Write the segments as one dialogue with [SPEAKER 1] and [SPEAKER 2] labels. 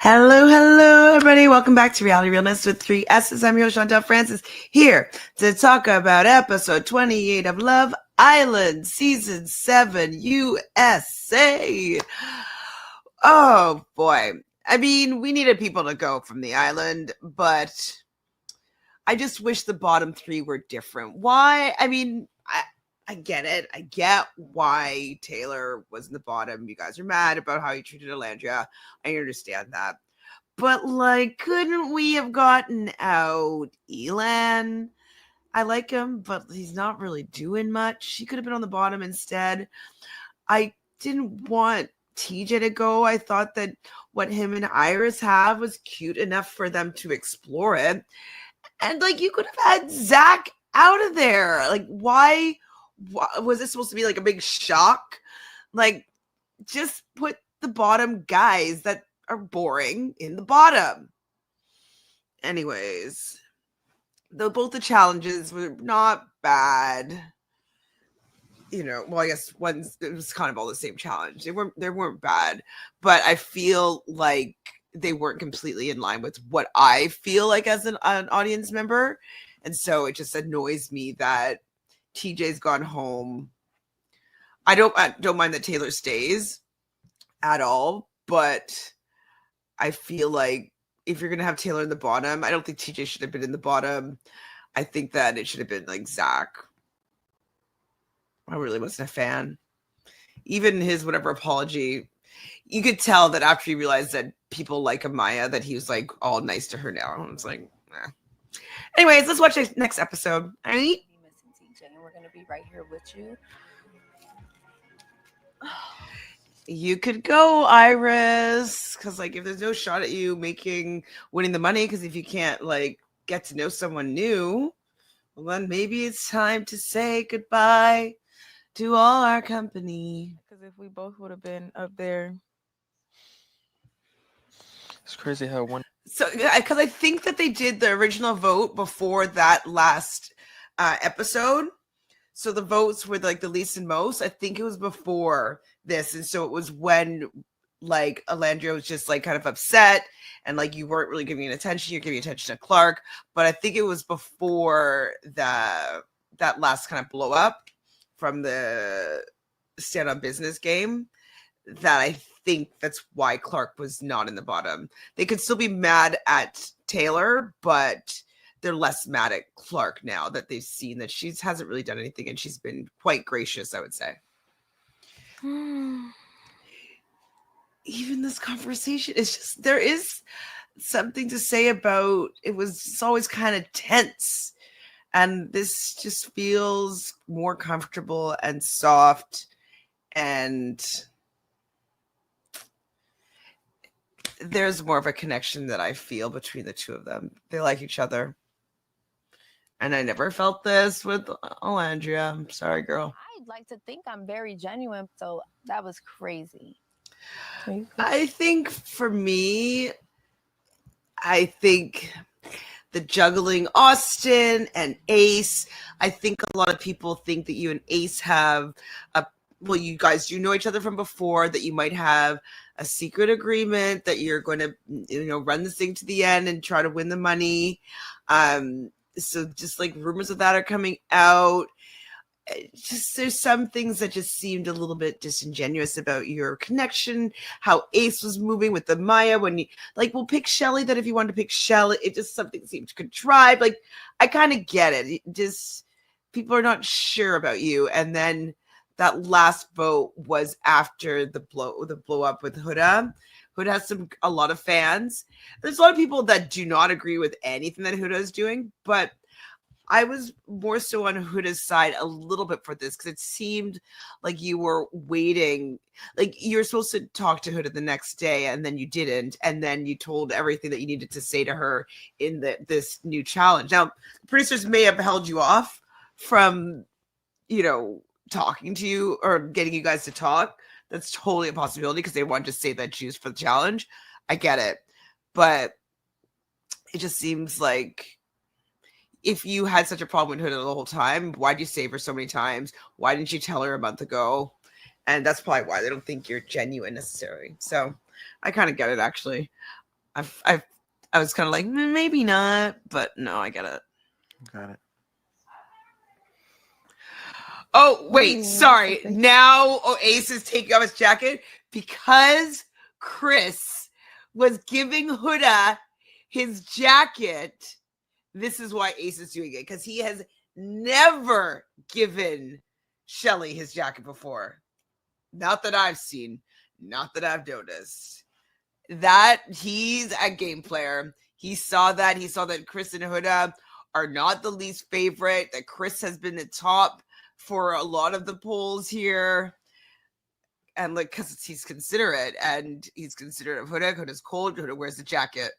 [SPEAKER 1] Hello, everybody. Welcome back to Reality Realness with 3 S's. I'm your host, Chantele Francis, here to talk about episode 28 of Love Island, Season 7, USA. Oh, boy. I mean, we needed people to go from the island, but I just wish the bottom 3 were different. Why? I mean, I get it. I get why Taylor was in the bottom. You guys are mad about how you treated Alandria. I understand that. But, like, couldn't we have gotten out Elan? I like him, but he's not really doing much. He could have been on the bottom instead. I didn't want TJ to go. I thought that what him and Iris have was cute enough for them to explore it. And, like, you could have had Zach out of there. Like, why was this supposed to be like a big shock? Like, just put the bottom guys that are boring in the bottom. Anyways, both the challenges were not bad. You know, well, I guess it was kind of all the same challenge. They weren't bad, but I feel like they weren't completely in line with what I feel like as an audience member. And so it just annoys me that TJ's gone home. I don't mind that Taylor stays at all, but I feel like if you're gonna have Taylor in the bottom, I don't think TJ should have been in the bottom. I think that it should have been like Zach. I really wasn't a fan. Even his whatever apology, you could tell that after he realized that people like Amaya, that he was like all nice to her now. I was like, eh. Anyways, let's watch the next episode. All right.
[SPEAKER 2] And we're gonna be right here with you.
[SPEAKER 1] You could go, Iris, because like if there's no shot at you winning the money, because if you can't like get to know someone new, well then maybe it's time to say goodbye to all our company.
[SPEAKER 3] Because if we both would have been up there,
[SPEAKER 4] it's crazy how one.
[SPEAKER 1] So because I think that they did the original vote before that last episode. So the votes were like the least and most. I think it was before this. And so it was when like Alandria was just like kind of upset and like you weren't really giving it attention. You're giving attention to Clark. But I think it was before that last kind of blow up from the stand on business game that I think that's why Clark was not in the bottom. They could still be mad at Taylor, but they're less mad at Clark now that they've seen that she hasn't really done anything and she's been quite gracious, I would say. Even this conversation, it's just, there is something to say about it's always kind of tense. And this just feels more comfortable and soft. And there's more of a connection that I feel between the two of them. They like each other. And I never felt this with Alandria. I'm sorry, girl.
[SPEAKER 2] I'd like to think I'm very genuine, so that was crazy.
[SPEAKER 1] I think for me, the juggling Austin and Ace, I think a lot of people think that you and Ace have you guys do know each other from before, that you might have a secret agreement, that you're going to, run this thing to the end and try to win the money. So just like rumors of that are coming out. Just there's some things that just seemed a little bit disingenuous about your connection, how Ace was moving with the Maya when you pick Shelly, that if you wanted to pick Shelly, it just something seemed contrived. Like, I kind of get it. Just people are not sure about you. And then that last vote was after the blow up with Huda. Huda has a lot of fans. There's a lot of people that do not agree with anything that Huda is doing, but I was more so on Huda's side a little bit for this because it seemed like you were waiting. Like you were supposed to talk to Huda the next day and then you didn't. And then you told everything that you needed to say to her in this new challenge. Now, producers may have held you off from, talking to you or getting you guys to talk. That's totally a possibility because they wanted to save that juice for the challenge. I get it. But it just seems like if you had such a problem with her the whole time, why'd you save her so many times? Why didn't you tell her a month ago? And that's probably why they don't think you're genuine necessarily. So I kind of get it, actually. I was kind of like, maybe not, but no, I get it.
[SPEAKER 4] Got it.
[SPEAKER 1] Oh, wait,
[SPEAKER 2] Ooh,
[SPEAKER 1] sorry.
[SPEAKER 2] something.
[SPEAKER 1] Now Ace is taking off his jacket because Chris was giving Huda his jacket. This is why Ace is doing it, because he has never given Shelly his jacket before. Not that I've seen, not that I've noticed. That he's a game player. He saw that Chris and Huda are not the least favorite, that Chris has been the top for a lot of the polls here. And like, because he's considerate, and he's considerate of Huda. Huda's cold. Huda wears the jacket.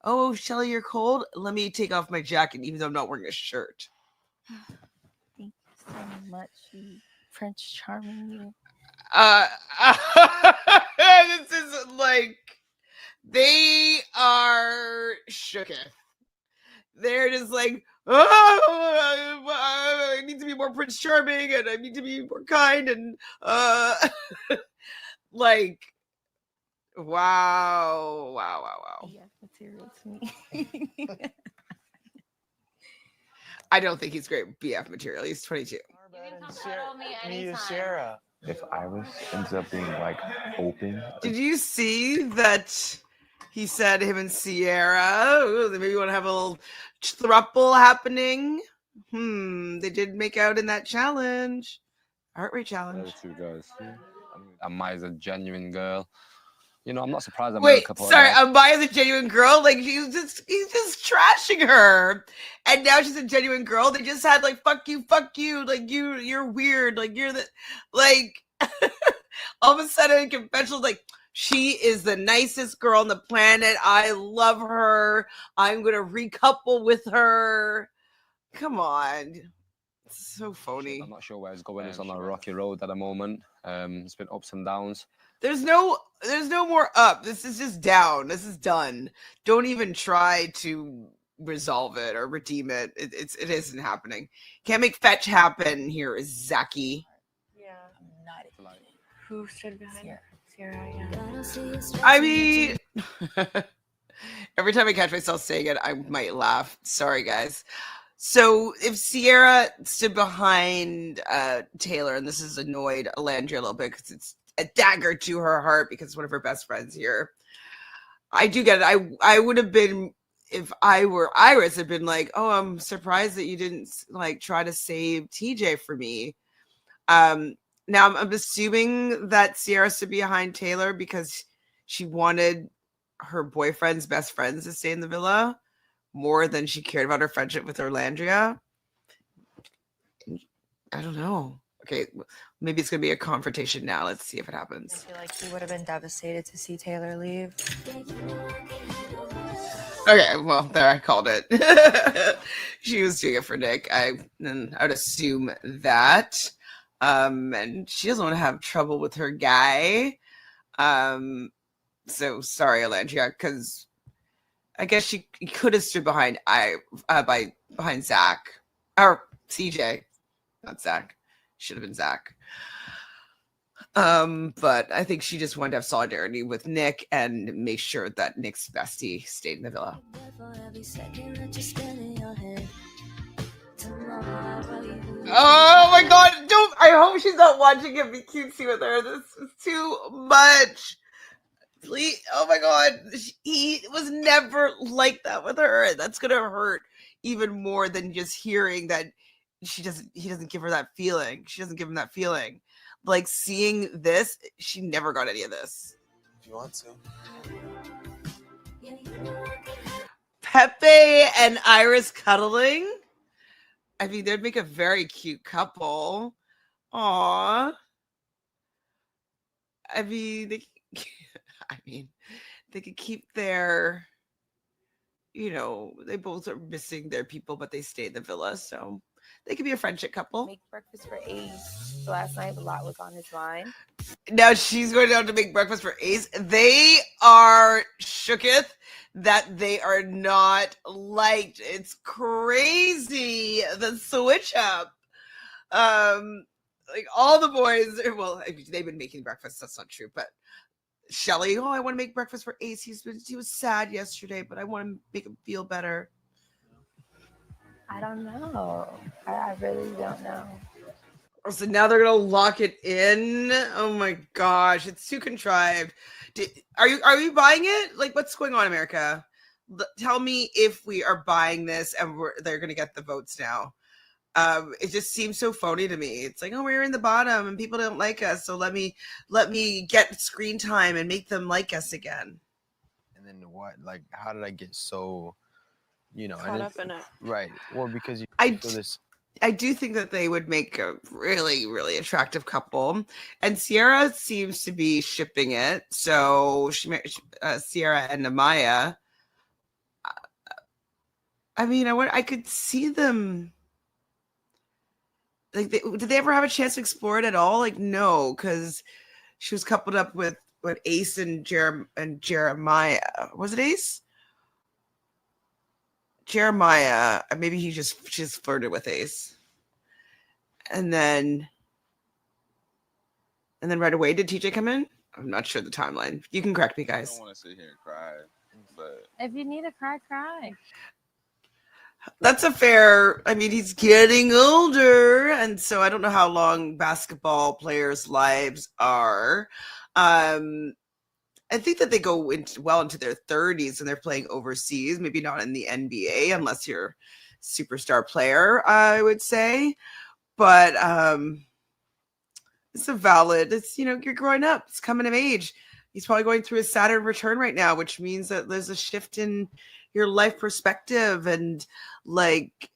[SPEAKER 1] Oh, Shelly, you're cold? Let me take off my jacket, even though I'm not wearing a shirt.
[SPEAKER 2] Thank you so much, you Prince Charming. You.
[SPEAKER 1] This is like, they are shooketh. They're just like, oh, I need to be more Prince Charming, and I need to be more kind, and like, wow.
[SPEAKER 2] Yeah, material to me.
[SPEAKER 1] I don't think he's great BF material. He's 22.
[SPEAKER 4] Sierra.
[SPEAKER 5] If Iris ends up being like open,
[SPEAKER 1] Did you see that he said him and Sierra, they maybe want to have a little throuple happening? They did make out in that challenge. Heart rate challenge.
[SPEAKER 6] Those two guys. Amaya's a genuine girl. You know, I'm not surprised.
[SPEAKER 1] Wait, sorry, Amaya's a genuine girl? Like, he's just trashing her. And now she's a genuine girl. They just had like, fuck you, like you're weird, like you're the, like, all of a sudden confessional, like, she is the nicest girl on the planet. I love her. I'm gonna recouple with her. Come on. It's so phony.
[SPEAKER 6] I'm not sure where it's going. It's on a rocky road at the moment. It's been ups and downs.
[SPEAKER 1] There's no more up. This is just down. This is done. Don't even try to resolve it or redeem it. It isn't happening. Can't make fetch happen here, Zaki.
[SPEAKER 3] Yeah.
[SPEAKER 2] I'm not excited.
[SPEAKER 3] Who stood behind her? Sierra, yeah.
[SPEAKER 1] I mean, every time I catch myself saying it, I might laugh. Sorry, guys. So if Sierra stood behind Taylor, and this has annoyed Alandria a little bit because it's a dagger to her heart because it's one of her best friends here. I do get it. I would have been, if I were Iris, I'd been like, oh, I'm surprised that you didn't like try to save TJ for me. Now I'm assuming that Sierra stood behind Taylor because she wanted her boyfriend's best friends to stay in the villa more than she cared about her friendship with Orlandria. I don't know. Okay, maybe it's gonna be a confrontation now. Let's see if it
[SPEAKER 3] I
[SPEAKER 1] happens.
[SPEAKER 3] feel like he would have been devastated to see Taylor leave.
[SPEAKER 1] Okay, well, there, I called it. She was doing it for Nick. I would assume that. And she doesn't want to have trouble with her guy. So sorry, Alandria, because I guess she could have stood behind behind Zach or CJ, not Zach. Should have been Zach. But I think she just wanted to have solidarity with Nick and make sure that Nick's bestie stayed in the villa. Oh my god, I hope she's not watching it be cutesy with her. This is too much. Please, oh my god. He was never like that with her. That's gonna hurt even more than just hearing that he doesn't give her that feeling. She doesn't give him that feeling. Like seeing this, she never got any of this.
[SPEAKER 4] If you want to.
[SPEAKER 1] Pepe and Iris cuddling. I mean, they'd make a very cute couple. Aww. I mean, they could keep their, they both are missing their people, but they stay in the villa, so they could be a friendship couple.
[SPEAKER 2] Make breakfast for Ace. So last night, a lot was on his mind.
[SPEAKER 1] Now she's going down to make breakfast for Ace. They are shooketh that they are not liked. It's crazy, the switch up. Like all the boys, well, they've been making breakfast. That's not true, but Shelly, oh, I want to make breakfast for Ace. He was sad yesterday, but I want to make him feel better.
[SPEAKER 2] I don't know. I really don't know.
[SPEAKER 1] So now they're gonna lock it in. Oh my gosh, it's too contrived. Are you buying it? Like, what's going on, America? Tell me if we are buying this and they're gonna get the votes now. It just seems so phony to me. It's like, oh, we're in the bottom and people don't like us, so let me get screen time and make them like us again.
[SPEAKER 7] And then what? Like, how did I get so,
[SPEAKER 3] Caught up in it.
[SPEAKER 7] Right. Well, because
[SPEAKER 1] I do think that they would make a really, really attractive couple, and Sierra seems to be shipping it. So Sierra and Amaya. I mean, I could see them. Like, did they ever have a chance to explore it at all? Like, no, because she was coupled up with Ace and Jeremiah. Was it Ace? Jeremiah. Maybe she just flirted with Ace, and then right away did TJ come in? I'm not sure the timeline. You can correct me,
[SPEAKER 8] I
[SPEAKER 1] guys.
[SPEAKER 8] don't want to sit here and cry, but
[SPEAKER 2] If you need to cry, cry.
[SPEAKER 1] That's a fair. I mean, he's getting older, and so I don't know how long basketball players' lives are. I think that they go well into their 30s and they're playing overseas. Maybe not in the NBA unless you're a superstar player, I would say. But it's a valid. It's you're growing up. It's coming of age. He's probably going through his Saturn return right now, which means that there's a shift in your life perspective and like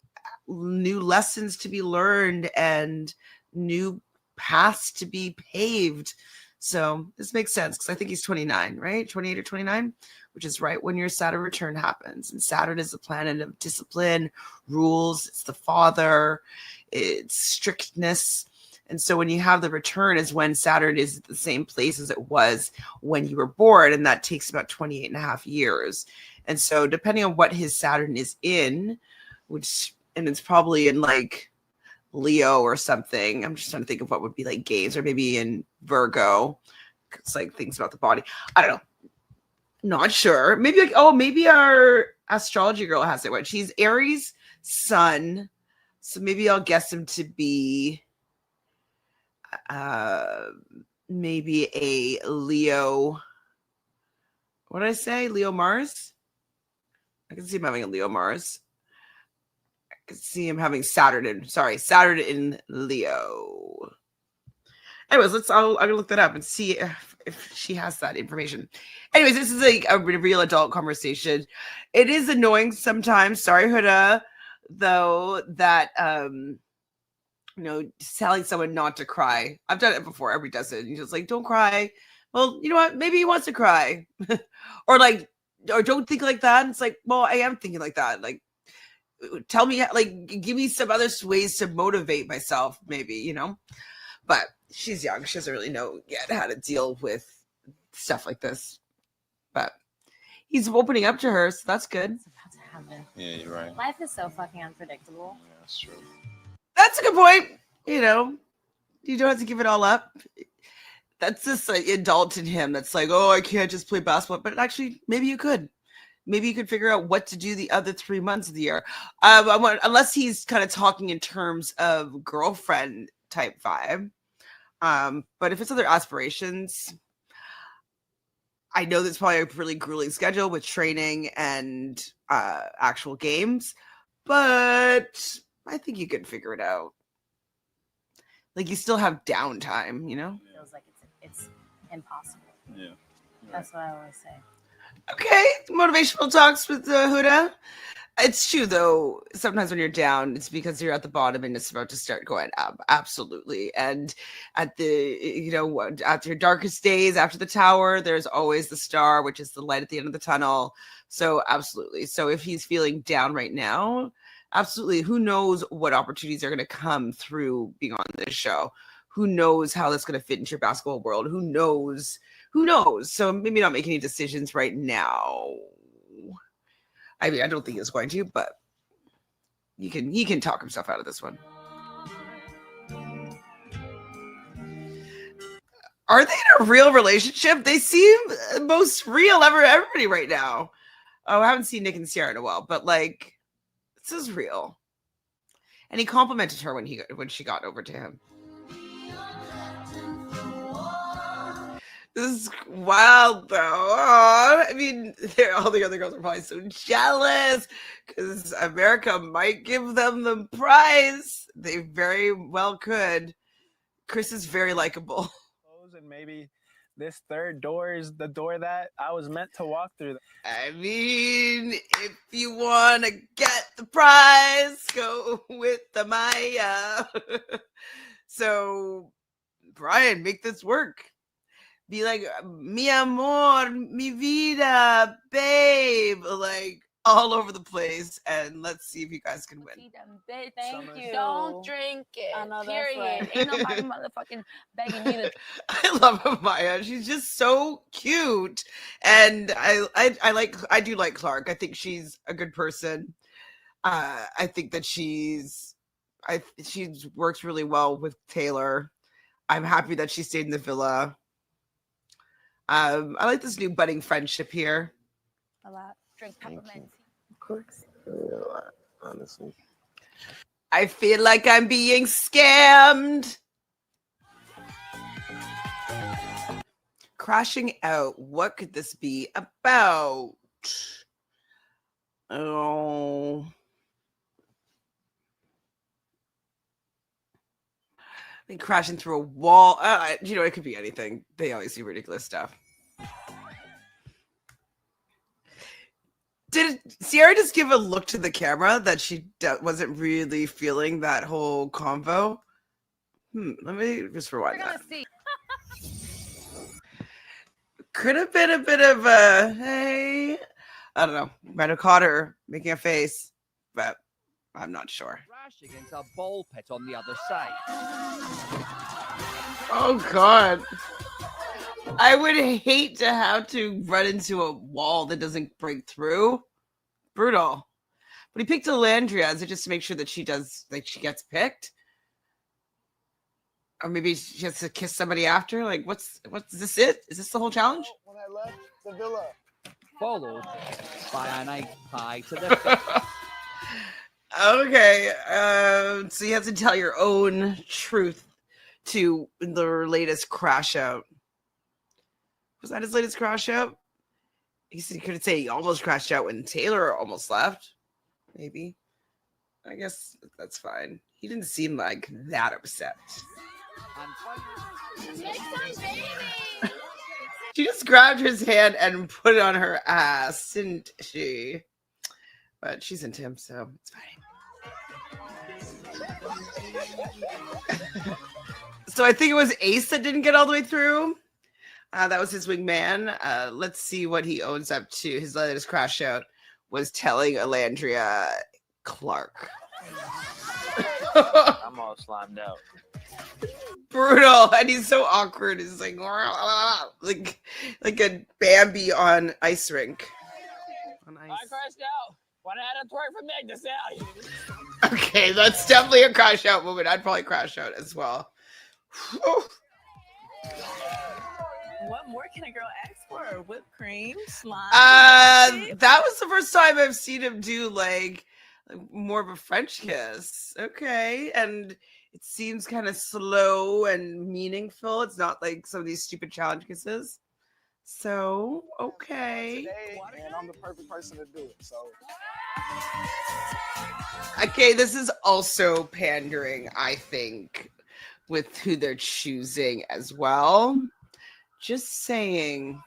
[SPEAKER 1] new lessons to be learned and new paths to be paved. So this makes sense because I think he's 29, right? 28 or 29, which is right when your Saturn return happens. And Saturn is the planet of discipline, rules. It's the father. It's strictness. And so when you have the return is when Saturn is at the same place as it was when you were born. And that takes about 28 and a half years. And so depending on what his Saturn is in, and it's probably in like Leo or something. I'm just trying to think of what would be like games, or maybe in Virgo. It's like things about the body. I don't know. Not sure. Maybe maybe our astrology girl has it right. She's Aries sun. So maybe I'll guess him to be maybe a Leo. What did I say? Leo Mars? I can see him having a Leo Mars. I can see him having Saturn in Leo. Anyways, I'm gonna look that up and see if she has that information. Anyways, this is like a real adult conversation. It is annoying sometimes. Sorry, Huda, though, that telling someone not to cry. I've done it before. Everybody does it. You're just like, don't cry. Well, you know what? Maybe he wants to cry, or don't think like that. And it's like, well, I am thinking like that. Like, tell me, like, give me some other ways to motivate myself, maybe, But she's young. She doesn't really know yet how to deal with stuff like this. But he's opening up to her, so that's good.
[SPEAKER 2] It's about to happen.
[SPEAKER 8] yeah, you're right.
[SPEAKER 2] Life is so fucking unpredictable.
[SPEAKER 8] Yeah, that's true.
[SPEAKER 1] That's a good point. You don't have to give it all up. That's just like adult in him. That's like, oh, I can't just play basketball. But actually, maybe you could. Maybe you could figure out what to do the other 3 months of the year. Unless he's kind of talking in terms of girlfriend type vibe. But if it's other aspirations, I know that's probably a really grueling schedule with training and actual games, but I think you can figure it out. Like, you still have downtime,
[SPEAKER 2] It feels like it's impossible.
[SPEAKER 8] Yeah.
[SPEAKER 2] That's what I always say.
[SPEAKER 1] Okay, motivational talks with Huda. It's true, though. Sometimes when you're down, it's because you're at the bottom and it's about to start going up. Absolutely. And at after your darkest days, after the tower, there's always the star, which is the light at the end of the tunnel. So absolutely. So if he's feeling down right now, absolutely. Who knows what opportunities are going to come through being on this show? Who knows how that's going to fit into your basketball world? Who knows? So maybe not make any decisions right now. I mean, I don't think he's going to, but he can talk himself out of this one. Are they in a real relationship? They seem most real everybody right now. Oh, I haven't seen Nick and Sierra in a while, but like, this is real. And he complimented her when she got over to him. This is wild, though. Aww. I mean, all the other girls are probably so jealous because America might give them the prize. They very well could. Chris is very likable.
[SPEAKER 9] And maybe this third door is the door that I was meant to walk through.
[SPEAKER 1] I mean, if you want to get the prize, go with the Maya. So, Brian, make this work. Be like, mi amor, mi vida, babe, like all over the place, and let's see if you guys can win.
[SPEAKER 2] Thank you.
[SPEAKER 3] Don't drink it.
[SPEAKER 2] I know that's
[SPEAKER 3] period.
[SPEAKER 2] right. Ain't nobody motherfucking begging me to.
[SPEAKER 1] I love Amaya. She's just so cute, and I do like Clark. I think she's a good person. I think that she works really well with Taylor. I'm happy that she stayed in the villa. I like this new budding friendship here.
[SPEAKER 2] A lot. Drink peppermint.
[SPEAKER 4] Of course. Honestly.
[SPEAKER 1] I feel like I'm being scammed. Crashing out. What could this be about? Oh. I think crashing through a wall. It could be anything. They always do ridiculous stuff. Did Sierra just give a look to the camera that she wasn't really feeling that whole convo? Let me just rewind that.
[SPEAKER 2] See.
[SPEAKER 1] Could have been a bit of a, hey, I don't know. Might have caught her making a face, but I'm not sure.
[SPEAKER 10] Crash against a ball pit on the other side.
[SPEAKER 1] Oh, God. I would hate to have to run into a wall that doesn't break through. Brutal. But he picked Alandria. Is it just to make sure that she gets picked? Or maybe she has to kiss somebody after? Like, what's is this it? Is this the whole challenge?
[SPEAKER 4] When I left the villa.
[SPEAKER 10] Followed by an egg pie to the face.
[SPEAKER 1] Okay. So you have to tell your own truth to the latest crash out. Was that his latest crash out? He could say he almost crashed out when Taylor almost left. Maybe. I guess that's fine. He didn't seem like that upset. She just grabbed his hand and put it on her ass, didn't she? But she's into him, so it's fine. So I think it was Ace that didn't get all the way through. That was his wingman. Let's see what he owns up to. His latest crash out was telling Alandria Clark.
[SPEAKER 9] I'm all slimed out.
[SPEAKER 1] Brutal. And he's so awkward. He's like a Bambi on ice rink. On ice.
[SPEAKER 9] I crashed out when I had a twerk from Meg to sell you.
[SPEAKER 1] Okay, that's definitely a crash out moment. I'd probably crash out as well.
[SPEAKER 3] What more can a girl ask for? Whipped cream, slime.
[SPEAKER 1] That was the first time I've seen him do like more of a French kiss. Okay, and it seems kind of slow and meaningful. It's not like some of these stupid challenge kisses. So okay.
[SPEAKER 4] Today, and I'm the perfect person to do it. So.
[SPEAKER 1] Okay, this is also pandering, I think, with who they're choosing as well. Just saying.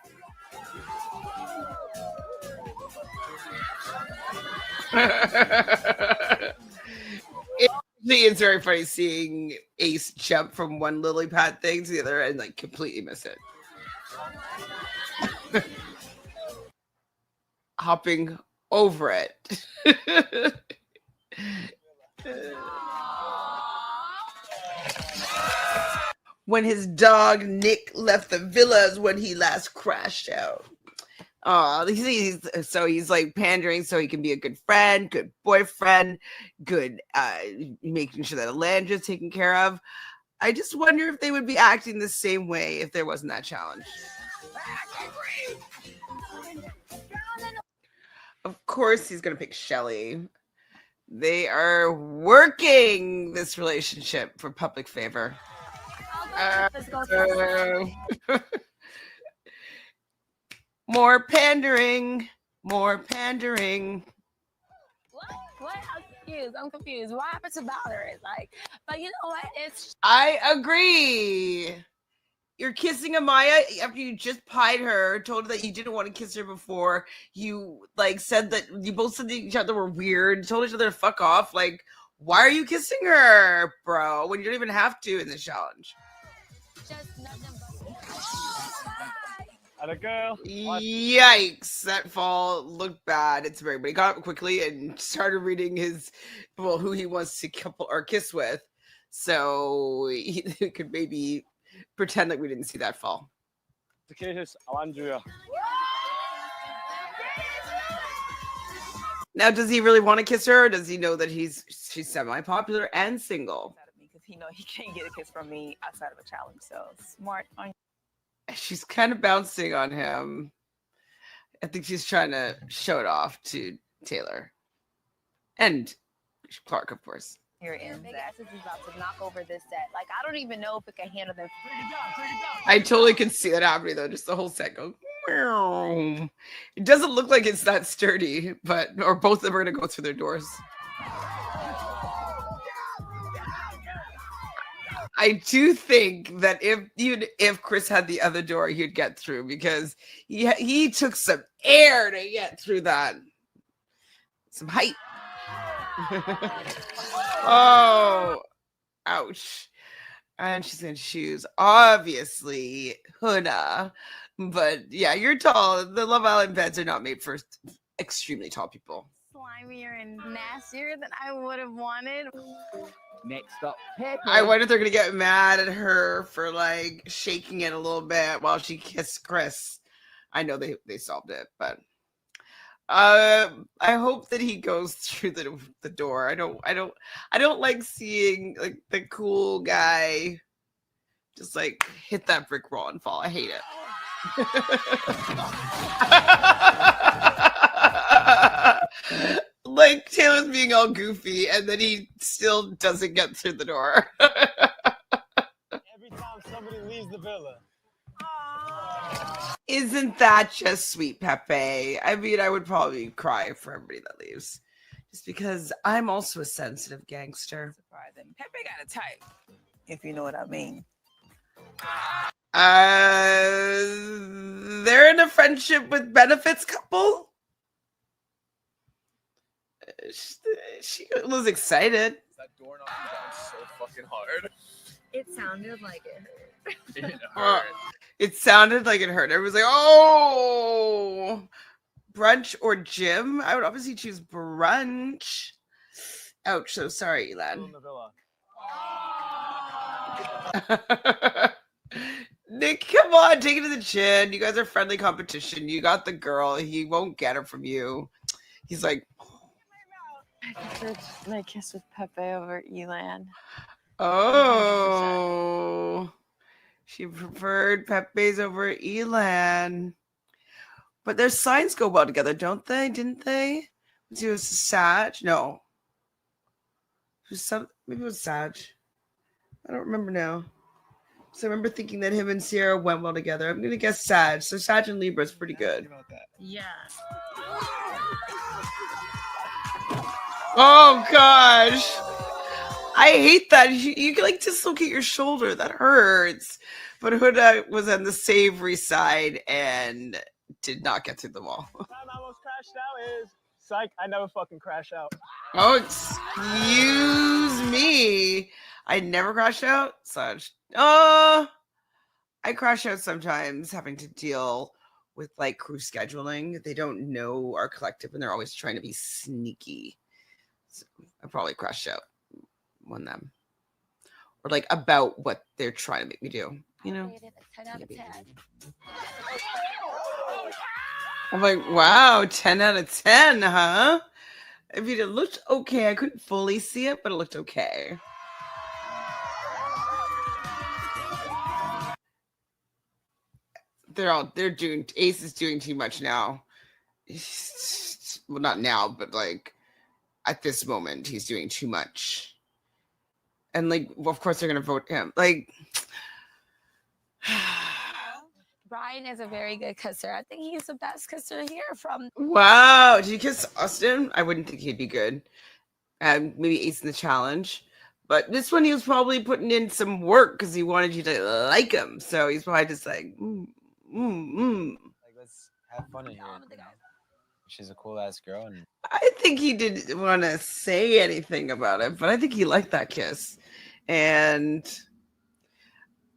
[SPEAKER 1] It's very funny seeing Ace jump from one lily pad thing to the other and like completely miss it. Hopping over it. When his dog Nick left the villas when he last crashed out. He's like pandering so he can be a good friend, good boyfriend, good making sure that Alandra's taken care of. I just wonder if they would be acting the same way if there wasn't that challenge. Of course he's going to pick Shelly. They are working this relationship for public favor. More pandering. More pandering.
[SPEAKER 3] What? I'm confused. What happened to Valerie? Like, but you know what?
[SPEAKER 1] I agree. You're kissing Amaya after you just pied her, told her that you didn't want to kiss her before. You like said that you both said that each other were weird, told each other to fuck off. Like, why are you kissing her, bro? When you don't even have to in this challenge.
[SPEAKER 9] At a girl.
[SPEAKER 1] Yikes, that fall looked bad. It's very, but he got up quickly and started reading who he wants to couple or kiss with. So he could maybe pretend like we didn't see that fall. Now, does he really want to kiss her, or does he know that she's semi-popular and single?
[SPEAKER 3] Because he know he can't get a kiss from me outside of a challenge. So smart on.
[SPEAKER 1] She's kind of bouncing on him. I think she's trying to show it off to Taylor and Clark, of course.
[SPEAKER 3] Your big ass is about to knock over this set. Like, I don't even know if it can handle them.
[SPEAKER 1] I totally can see that happening though. Just the whole set go. Meow. It doesn't look like it's that sturdy, or both of them are gonna go through their doors. I do think that if Chris had the other door, he'd get through because he took some air to get through that. Some height. Oh, ouch. And she's in shoes. Obviously, Huna. But yeah, you're tall. The Love Island beds are not made for extremely tall people.
[SPEAKER 3] Slimier and nastier than I would have wanted.
[SPEAKER 10] Next up, Pepe.
[SPEAKER 1] I wonder if they're gonna get mad at her for like shaking it a little bit while she kissed Chris. I know they solved it, but I hope that he goes through the door. I don't like seeing like the cool guy just like hit that brick wall and fall. I hate it. Like Taylor's being all goofy and then he still doesn't get through the door.
[SPEAKER 9] Every time somebody leaves the villa.
[SPEAKER 1] Isn't that just sweet, Pepe? I mean, I would probably cry for everybody that leaves. Just because I'm also a sensitive gangster.
[SPEAKER 3] Surprising. Pepe got a type, if you know what I mean.
[SPEAKER 1] They're in a friendship with benefits couple. She was excited.
[SPEAKER 8] That door knocked me down so fucking hard.
[SPEAKER 11] It sounded like it hurt.
[SPEAKER 8] It hurt.
[SPEAKER 1] It sounded like it hurt. Everyone's like, oh, brunch or gym? I would obviously choose brunch. Ouch. So sorry, Elan. Nick, come on, take it to the chin. You guys are friendly competition. You got the girl. He won't get her from you. He's like,
[SPEAKER 2] I preferred my kiss with Pepe over Elan.
[SPEAKER 1] oh, she preferred Pepe's over Elan. But their signs go well together, don't they? Didn't they? Was it Sag? No. It was maybe it was Sag. I don't remember now. So I remember thinking that him and Sierra went well together. I'm going to guess Sag. So Sag and Libra is pretty good.
[SPEAKER 11] Yeah.
[SPEAKER 1] Oh, gosh. I hate that. You can like dislocate your shoulder. That hurts. But Huda was on the savory side and did not get through the wall.
[SPEAKER 9] The time I almost crashed out is psych. I never fucking crash out.
[SPEAKER 1] Oh, excuse me. I never crash out. Such. I crash out sometimes having to deal with like crew scheduling. They don't know our collective and they're always trying to be sneaky. So I probably crashed out on them. Or like about what they're trying to make me do. You know?
[SPEAKER 11] 10 out of 10.
[SPEAKER 1] I'm like, wow, 10 out of 10, huh? I mean, it looked okay. I couldn't fully see it, but it looked okay. they're doing, Ace is doing too much now. Well, not now, but like at this moment, he's doing too much. And like, well, of course they're gonna vote him. Like,
[SPEAKER 3] Brian is a very good kisser. I think he's the best kisser here from.
[SPEAKER 1] wow, did you kiss Austin? I wouldn't think he'd be good. Maybe Ace in the challenge. But this one, he was probably putting in some work because he wanted you to like him. So he's probably just like,
[SPEAKER 7] Like, let's have fun in here. She's a cool ass girl, and
[SPEAKER 1] I think he didn't want to say anything about it, but I think he liked that kiss. And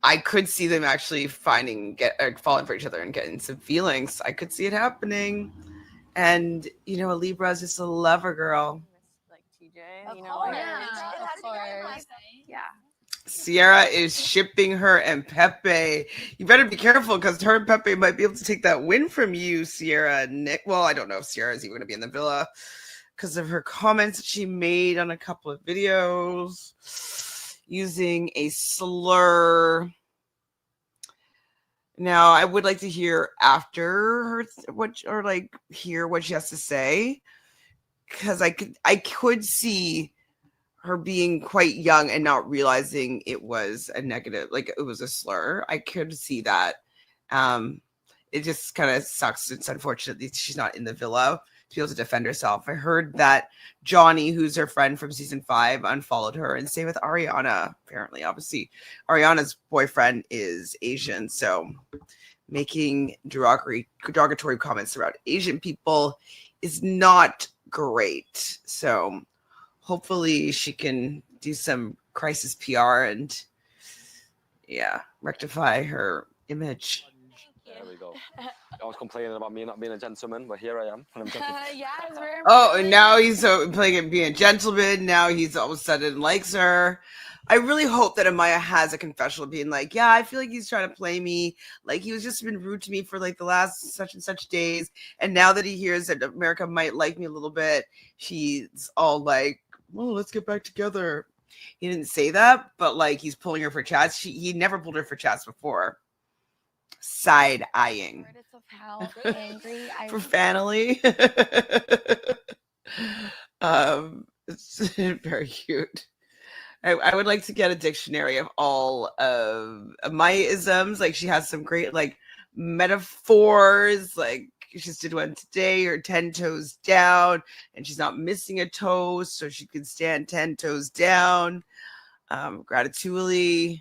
[SPEAKER 1] I could see them actually falling for each other and getting some feelings. I could see it happening. And, you know, a Libra is just a lover girl.
[SPEAKER 3] Like TJ, you know, like, of course. Yeah.
[SPEAKER 1] Sierra is shipping her and Pepe. You better be careful because her and Pepe might be able to take that win from you, Sierra. Nick. Well, I don't know if Sierra is even going to be in the villa because of her comments that she made on a couple of videos using a slur. Now, I would like to hear after her hear what she has to say, because I could see her being quite young and not realizing it was a negative, like it was a slur. I could see that. It just kind of sucks. It's unfortunate that she's not in the villa to be able to defend herself. I heard that Johnny, who's her friend from season 5, unfollowed her, and same with Ariana. Apparently, obviously, Ariana's boyfriend is Asian, so making derogatory comments about Asian people is not great. So hopefully she can do some crisis PR and rectify her image.
[SPEAKER 6] There we go. I was complaining about me not being a gentleman, but here I am. And I'm
[SPEAKER 3] Yeah, it's very.
[SPEAKER 1] Oh, and now he's playing it being a gentleman. Now he's all of a sudden likes her. I really hope that Amaya has a confessional being like, yeah, I feel like he's trying to play me. Like he was just been rude to me for like the last such and such days. And now that he hears that America might like me a little bit, he's all like, well, let's get back together. He didn't say that, but like he's pulling her for chats. He never pulled her for chats before. Side eyeing.
[SPEAKER 3] Of how angry I
[SPEAKER 1] For family. It's very cute. I would like to get a dictionary of all of my isms. Like she has some great like metaphors. Like she just did one today, her 10 toes down, and she's not missing a toe, so she can stand 10 toes down. Gratitude.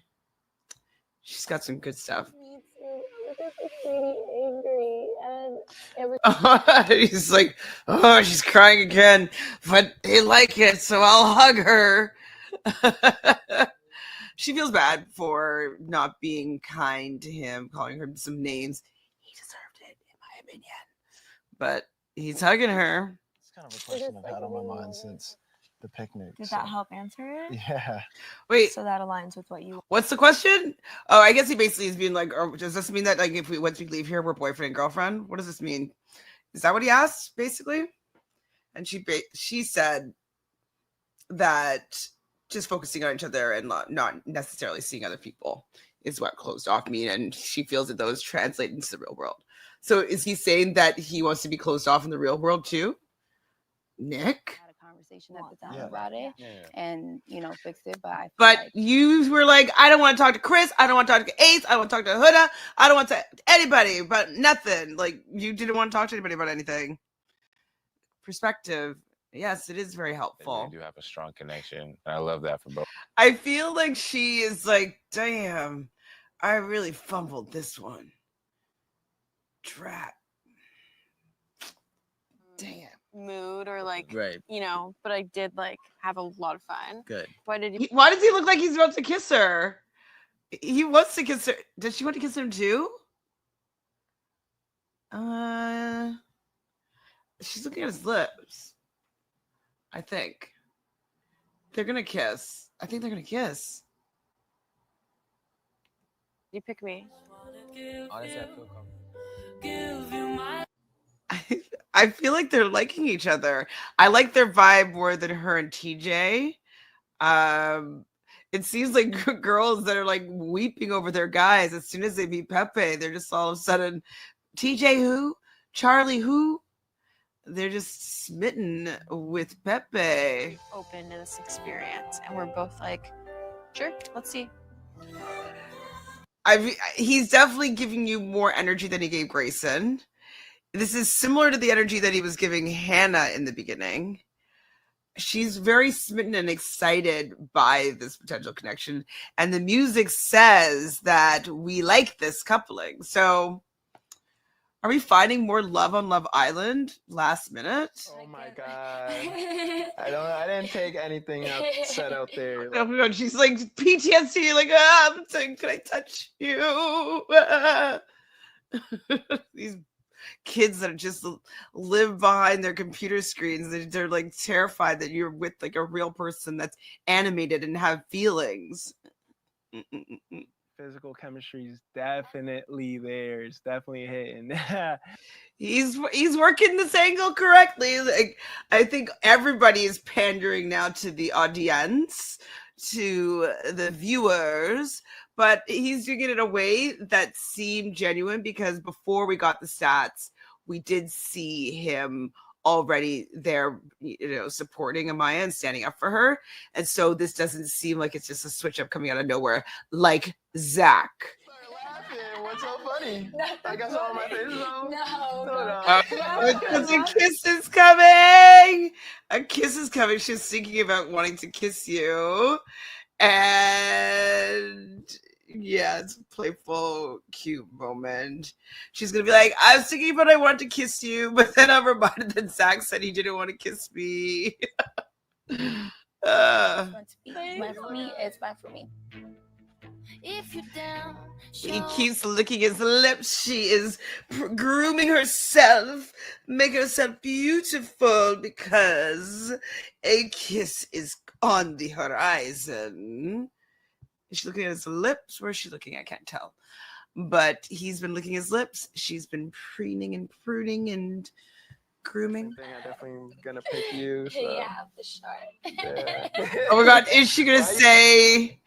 [SPEAKER 1] She's got some good stuff.
[SPEAKER 3] angry and
[SPEAKER 1] He's like, oh, she's crying again, but they like it, so I'll hug her. She feels bad for not being kind to him, calling her some names. He deserved it, in my opinion. But he's hugging her.
[SPEAKER 7] it's kind of a question I've had on my mind since the picnic.
[SPEAKER 2] Did that help answer it?
[SPEAKER 7] Yeah.
[SPEAKER 1] Wait,
[SPEAKER 2] So that aligns with what you.
[SPEAKER 1] what's the question? Oh, I guess he basically is being like, oh, does this mean that like if once we leave here, we're boyfriend and girlfriend? What does this mean? Is that what he asked, basically? And she said that just focusing on each other and not necessarily seeing other people is what closed off mean, and she feels that those translate into the real world. So is he saying that he wants to be closed off in the real world too? Nick?
[SPEAKER 2] Had a conversation at the time about it, and fixed it. But I feel
[SPEAKER 1] But
[SPEAKER 2] like
[SPEAKER 1] you were like, I don't want to talk to Chris. I don't want to talk to Ace. I don't want to talk to Huda. I don't want to anybody, but nothing. Like you didn't want to talk to anybody about anything. Perspective. Yes, it is very helpful.
[SPEAKER 5] They do have a strong connection, and I love that for both.
[SPEAKER 1] I feel like she is like, damn, I really fumbled this one. Trap. Damn.
[SPEAKER 3] mood or like
[SPEAKER 7] Right.
[SPEAKER 3] but I did like have a lot of fun.
[SPEAKER 7] Good.
[SPEAKER 3] Why did you
[SPEAKER 1] Why does he look like he's about to kiss her? He wants to kiss her. Does she want to kiss him too? She's looking at his lips. I think they're gonna kiss. I think they're gonna kiss.
[SPEAKER 3] you pick me?
[SPEAKER 7] Honestly, I feel comfortable.
[SPEAKER 1] I feel like they're liking each other. I like their vibe more than her and TJ. It seems like girls that are like weeping over their guys as soon as they meet Pepe, they're just all of a sudden, TJ who? Charlie who? They're just smitten with Pepe.
[SPEAKER 12] Open to this experience, and we're both like, sure, let's see.
[SPEAKER 1] He's definitely giving you more energy than he gave Grayson. This is similar to the energy that he was giving Hannah in the beginning. She's very smitten and excited by this potential connection. And the music says that we like this coupling. So are we finding more love on Love Island last minute?
[SPEAKER 9] Oh my god. I didn't take anything said out there.
[SPEAKER 1] Oh my god, she's like PTSD, like, I'm saying, can I touch you? These kids that just live behind their computer screens, they're like terrified that you're with like a real person that's animated and have feelings.
[SPEAKER 9] Physical chemistry is definitely there. It's definitely hitting.
[SPEAKER 1] He's working this angle correctly. Like, I think everybody is pandering now to the audience, to the viewers, but he's doing it in a way that seemed genuine because before we got the stats, we did see him already there, supporting Amaya and standing up for her. And so this doesn't seem like it's just a switch up coming out of nowhere, like Zach.
[SPEAKER 9] What's so funny? I got some on my face.
[SPEAKER 1] Because a kiss is coming. A kiss is coming. She's thinking about wanting to kiss you. And yeah, it's a playful, cute moment. She's going to be like, I was thinking about I wanted to kiss you, but then I'm reminded that Zach said he didn't want to kiss me.
[SPEAKER 2] It's meant for me. It's meant for me.
[SPEAKER 13] If you down,
[SPEAKER 1] he keeps licking his lips. She is grooming herself, making herself beautiful because a kiss is on the horizon. Is she looking at his lips? Where is she looking? I can't tell. But he's been licking his lips. She's been preening and pruning and grooming.
[SPEAKER 9] I think I'm definitely gonna pick you. So.
[SPEAKER 3] Yeah, for sure.
[SPEAKER 9] Yeah.
[SPEAKER 1] Oh my god, is she gonna say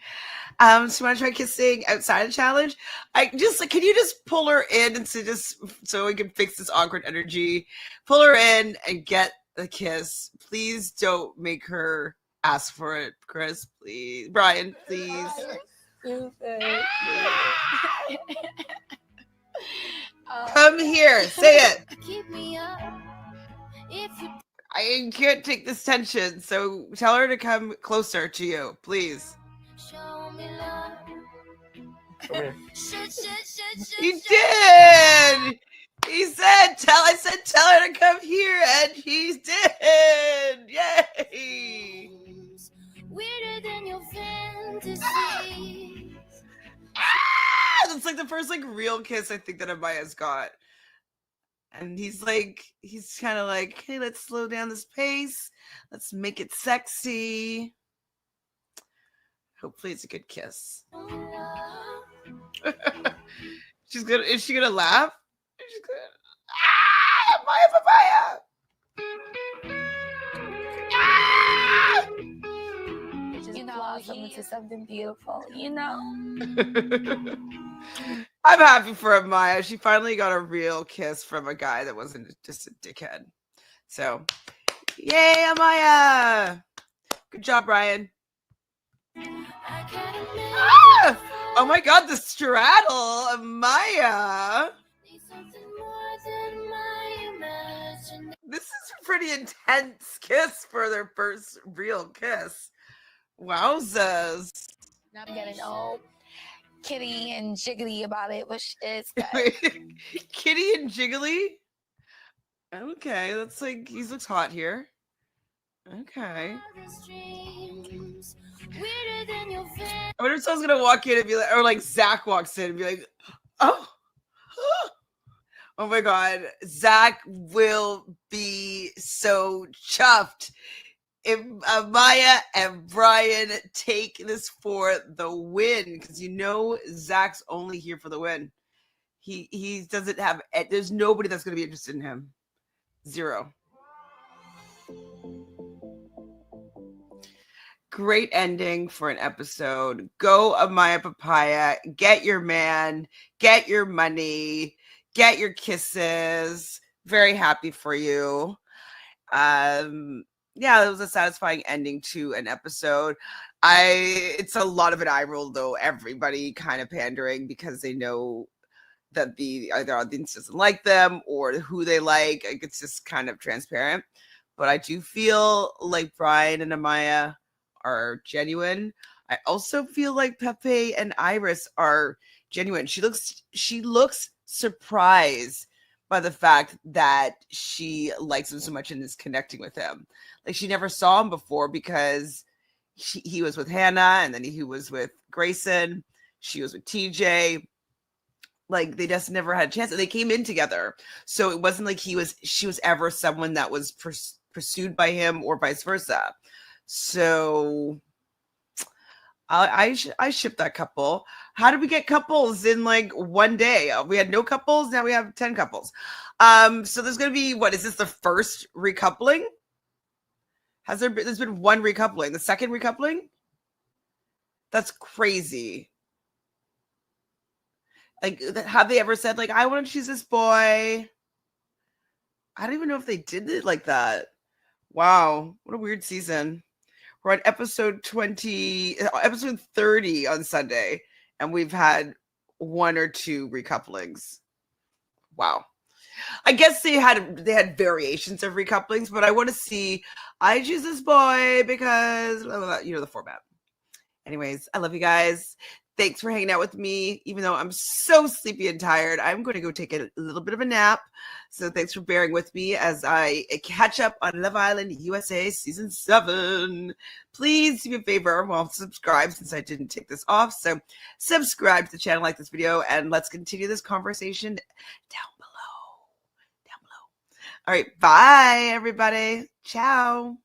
[SPEAKER 1] she wanna try kissing outside the challenge? Can you just pull her in and so we can fix this awkward energy? Pull her in and get the kiss. Please don't make her ask for it, Chris. Please. Brian, please. Come here, say it.
[SPEAKER 13] keep me up. If you
[SPEAKER 1] I can't take this tension, so tell her to come closer to you, please.
[SPEAKER 13] show me love.
[SPEAKER 9] Come here.
[SPEAKER 1] He did. He said, I said, tell her to come here, and he did. Yay.
[SPEAKER 13] Weirder than your fantasy.
[SPEAKER 1] That's like the first real kiss I think that Amaya's got. And he's kind of like, hey, let's slow down this pace. Let's make it sexy. Hopefully it's a good kiss. Is she gonna laugh? She's gonna, Amaya papaya!
[SPEAKER 2] It just blossomed into something beautiful, you know?
[SPEAKER 1] I'm happy for Amaya. She finally got a real kiss from a guy that wasn't just a dickhead. So, yay, Amaya! Good job, Brian. Ah! Oh my god, the straddle, Amaya! This is a pretty intense kiss for their first real kiss. Wowzers.
[SPEAKER 2] I'm getting all kitty and jiggly about it, which is good.
[SPEAKER 1] Kitty and jiggly? Okay, that's he looks hot here. Okay. I wonder if someone's gonna walk in and be like, or Zach walks in and be like, oh, oh my god, Zach will be so chuffed if Amaya and Brian take this for the win, because Zach's only here for the win. He doesn't have, there's nobody that's gonna be interested in him. Zero. Great ending for an episode. Go Amaya Papaya. Get your man. Get your money. Get your kisses. Very happy for you. Yeah, it was a satisfying ending to an episode. It's a lot of an eye roll though. Everybody kind of pandering because they know that the either audience doesn't like them or who they like. It's just kind of transparent. But I do feel like Brian and Amaya are genuine. I also feel like Pepe and Iris are genuine. She looks surprised by the fact that she likes him so much and is connecting with him. Like she never saw him before because he was with Hannah and then he was with Grayson. She was with TJ. Like they just never had a chance, and they came in together. So it wasn't like she was ever someone that was pursued by him or vice versa. So I ship that couple. How did we get couples in like one day? We had no couples. Now we have 10 couples. So there's going to be, what is this, the first recoupling? There's been one recoupling, the second recoupling? That's crazy. Like, have they ever said, like, I want to choose this boy? I don't even know if they did it like that. Wow. What a weird season. We're on episode 30 on Sunday, and we've had 1 or 2 recouplings. Wow. I guess they had variations of recouplings, but I want to see, I choose this boy because, you know, the format. Anyways, I love you guys. Thanks for hanging out with me. Even though I'm so sleepy and tired, I'm going to go take a little bit of a nap. So thanks for bearing with me as I catch up on Love Island USA Season 7. Please do me a favor. Well, subscribe since I didn't take this off. So subscribe to the channel, like this video, and let's continue this conversation down below. All right. Bye, everybody. Ciao.